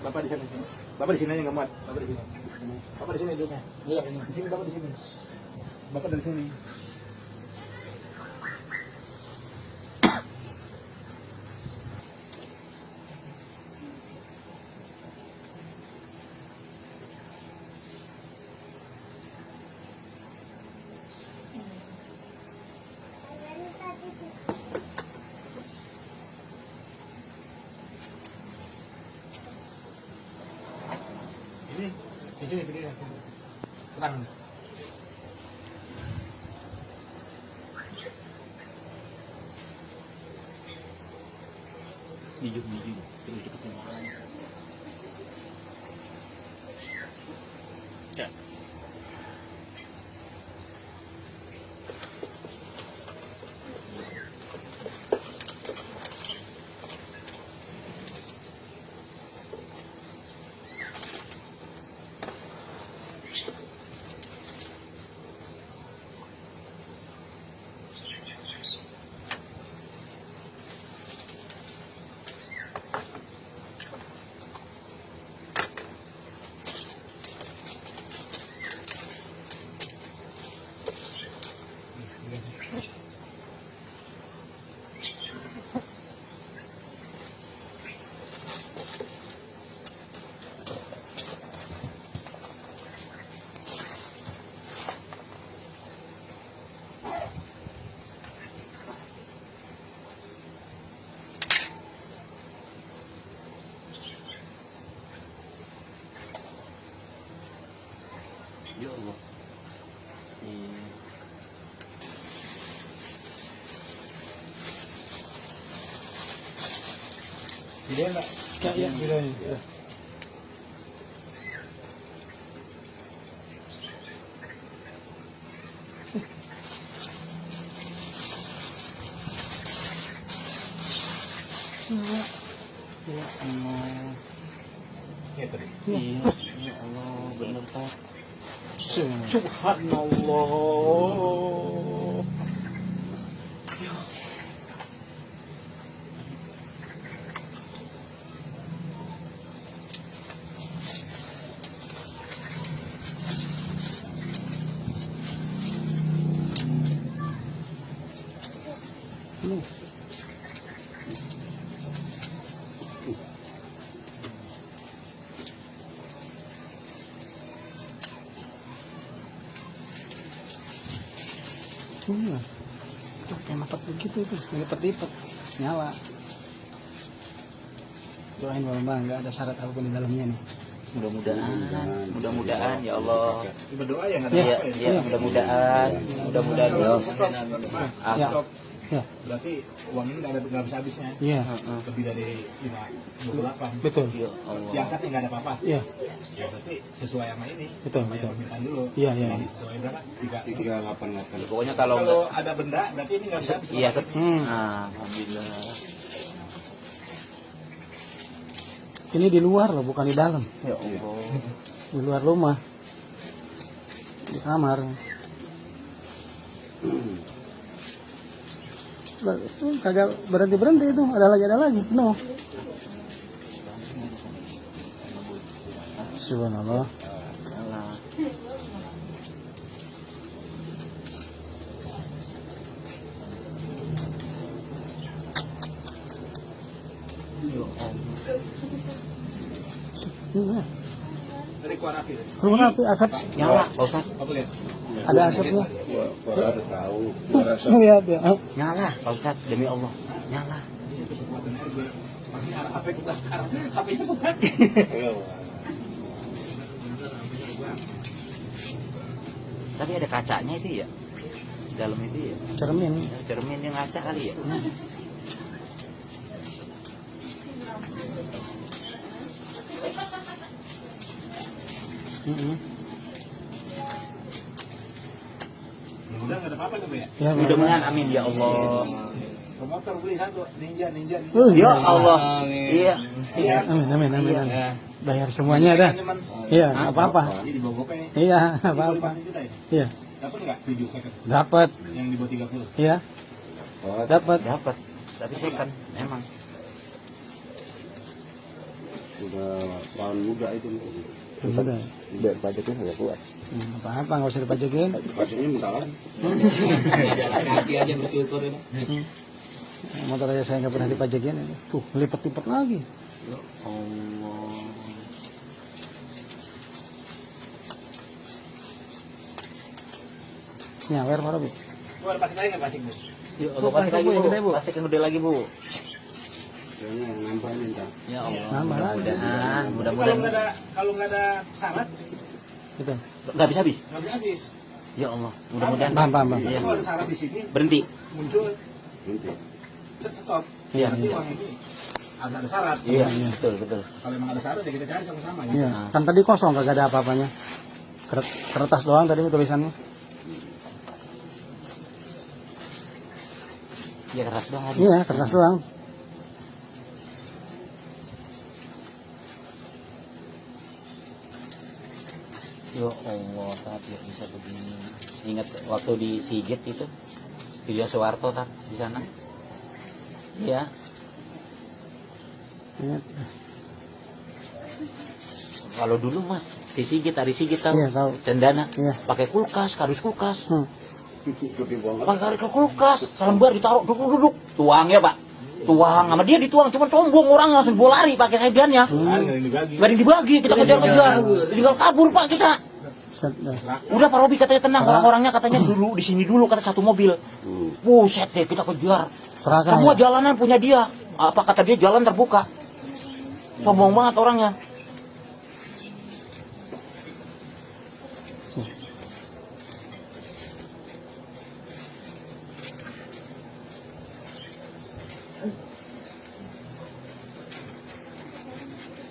Bapak di sana. Bapak di sini aja nggak muat. Bapak di sini. Bapak di sini duduknya. Iya, di sini bapak di sini. Bapak dari sini. Ini di sini berdiri. Tenang. Biju terus deketin orang. Ya. Ya Allah. Dia enggak? Ya, ya. Ya Allah. Ya tadi. Iya, ya Allah, benar Pak. Subhanallah. Iya, tuh kayak matok begitu tuh, lipat-lipat, nyala. Doain Bang, nggak ada syarat apapun di dalamnya nih. Mudah-mudahan ya Allah. Berdoa ya nggak ada Iya, apa ya. iya, mudah-mudahan Ya. Ya. Berarti uang ini nggak bisa habisnya. Iya. Lebih dari 528. Betul. Ya Allah. Diangkatnya nggak ada apa-apa. Iya. Ya berarti sesuai sama ini. Betul, Sama yang betul. permintaan dulu. Iya, iya. Jadi sesuai berapa? 388. Pokoknya kalau Kalau ada benda, berarti ini nggak bisa habis. iya, alhamdulillah. Ini di luar loh, bukan di dalam. Ya Allah. Di luar rumah. Di kamar. Kagak berhenti itu, ada lagi penuh. Subhanallah. Dari keluar api. Keluar api, asap. Nyala, Pak Ustaz. Apa lihat? Ada asapnya. Ada tahu. Lihat ya. Nyala, Pak Ustaz, demi Allah. Nyala. Apa yang kebakar? Apa yang kebakar? Tapi ada kacanya itu ya. Di dalam itu ya. Cermin. Cermin yang ngaca kali ya. Mudah nggak ada apa-apa nih, Bu ya? Ya, Mudah-mudahan amin ya Allah. Motor beli satu, ninja. Ya Allah. Iya. Iya. Amin, amin, amin, Iya. amin. Bayar semuanya dah. Iya, nggak apa-apa. Jadi di bawah gopeng. Iya, nggak apa-apa. Iya, Dapat nggak 7 second? dapat. Yang di bawah 30. Iya, dapat. Dapat. Tapi second emang. Udah tahun muda itu. Sudah. Biar pajaknya nggak kuat. Apa-apa, nggak usah dipajakin. Pajaknya minta lagi. Hati aja bersyukur ini. Motor aja saya nggak pernah dipajakin. Tuh, lipat-lipat lagi. Ya Allah. Nyawer para Bu. Bu, ada pasang lagi nggak pasang, Bu? Ya Bu, plastik Bu, yang gede, Bu. Plastik yang gede lagi, Bu. Kayaknya yang nambah minta. Ya Allah. Nambah lagi. Mudah-mudahan, Kalau mudah-mudahan. nggak ada syarat, Gitu. Enggak habis-habis. nggak bisa habis. Ya Allah, mudah-mudahan. Paham. Iya. Kalau ada syarat di sini, Berhenti. muncul Nanti. stop. Iya, Nanti iya. uang ini ada syarat. Iya, betul. Kalau emang ada syarat ya kita cari sama-sama. Ya. Iya, kan tadi kosong, kagak ada apa-apanya. Kertas doang tadi tulisannya. Iya, keras banget. Iya, kertas doang. Ya Allah, tapi bisa begini. Ingat waktu di Sigit itu, video Soeharto tat di sana. Iya. Ingat. Kalau dulu Mas, di Sigit, hari Sigit tahu. Iya, tahu. Cendana. Iya. Pakai kulkas, kardus kulkas. Gede banget. Pakai kardus kulkas, selembar ditaruh duduk. Tuang ya, Pak. Tuang sama dia dituang, cuman sombong orang langsung bawa lari pakai sedannya. Nggak ada yang dibagi. Gak ada yang dibagi, kita kejar-kejar. Tinggal kabur Pak kita. Set, dah. Udah Pak Robi katanya tenang, orang-orangnya katanya dulu di sini dulu kata satu mobil. Buset deh kita kejar. Serahkan Semua ya? jalanan punya dia. Apa kata dia jalan terbuka. Sombong banget orangnya.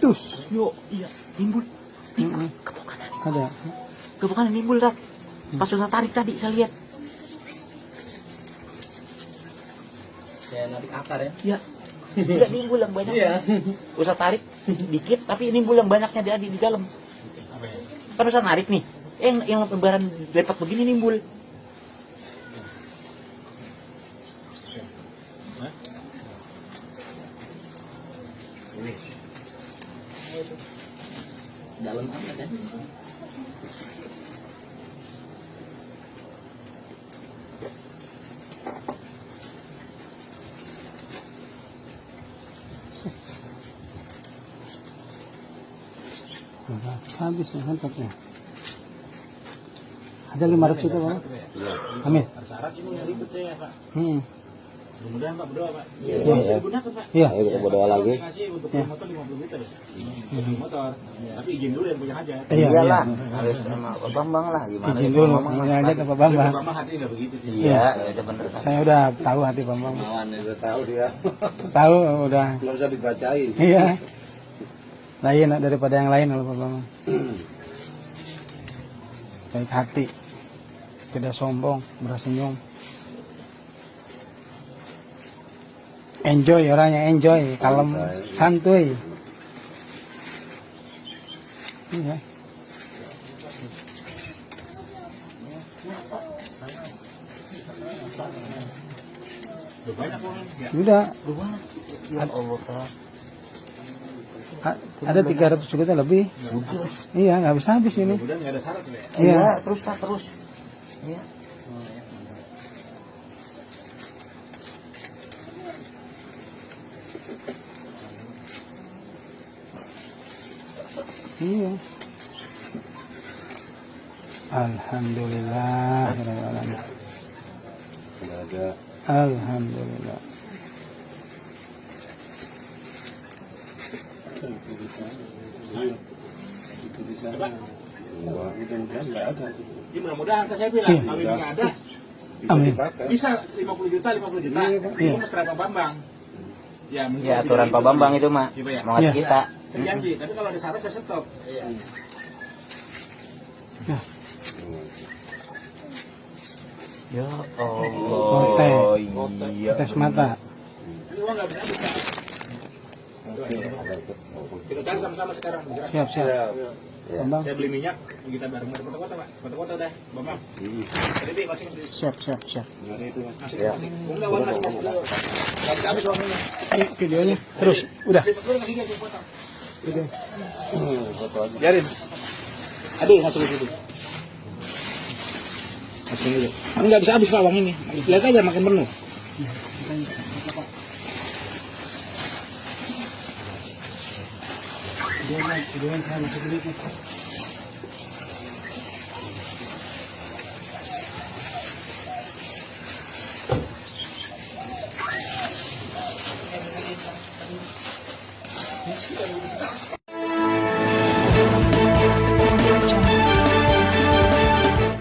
Tus. Yo, iya, nimbul. Mm-mm. Ada. Kebukan nimbul tat. Pas susah tarik tadi saya lihat. Kayak narik akar ya. Iya. Tidak nimbul yang banyak. Iya. Usah tarik dikit tapi nimbul yang banyaknya di dalam. Apa ya? Kan usah narik nih. Yang lebaran lepak begini nimbul. Dalam apa kan? Udah habis ya tempatnya. Ada 500 itu Pak. Amin. Ada syarat ini yang ribet ya, Pak. Mudah-mudahan Pak berdoa, Pak. Iya. Bisa digunakan, Pak. Iya. Ayo kita berdoa lagi. Saya kasih untuk punya motor 50 liter. Untuk motor. Tapi izin dulu yang punya hajat. Iya, Iyalah, iya. harus sama Pak Bambang lah gimana. Izin dulu, punya aja ke Pak Bambang. Tapi Bambang hati nggak begitu sih. Iya, itu bener. Saya udah tahu hati Bambang. Udah tahu dia. Tahu udah. Nggak usah dibacain. Iya. Lain daripada yang lain kalau Pak Bambang. Baik hati. Tidak sombong, bersenyum. Enjoy orangnya, enjoy, kalem, santuy. Iya. Udah banyak orang. Ya. Udah, Ya Allah, Pak. ada 300 juta lebih. Iya, nggak habis-habis ini. Mudah-mudahan nggak ada syarat ya. Iya. Iya, terus Pak, terus. Iya. Iya. Alhamdulillah. Nggak ada. Alhamdulillah. Coba. Wah, mudah-mudahan nggak ada. Ini mudah-mudahan kan saya bilang Iya. kalau ini nggak ada Bisa Amin. dipakai. bisa 50 juta. Iya. Itu mesra Pak Bambang. Ya, mungkin Ya aturan Pak Bambang itu, Mak. Iya, Pak, ya. Mau ngasih Iya. kita. Terjanji, tapi kalau ada syarat saya stop. Ya Allah. Iya. Tes mata. Ini uang nggak habis-habis, Pak. Kita cari sama-sama sekarang. Bergerak. Siap, siap. Ya. Bambang. Saya beli minyak, kita bareng foto-foto, Pak. Foto-foto udah, Bambang. Jadi masing Siap, siap, siap. Ada itu mas. masing. Enggak uang masih masuk dulu. Nggak habis-habis uang ini. Ini videonya. Terus, udah. Lu nggak lihat tuh foto. Foto aja. Biarin. Adik masuk dulu. Masuk dulu. Kan nggak bisa habis Pak uang ini. Lihat aja makin penuh. Videonya saya masuk dulu.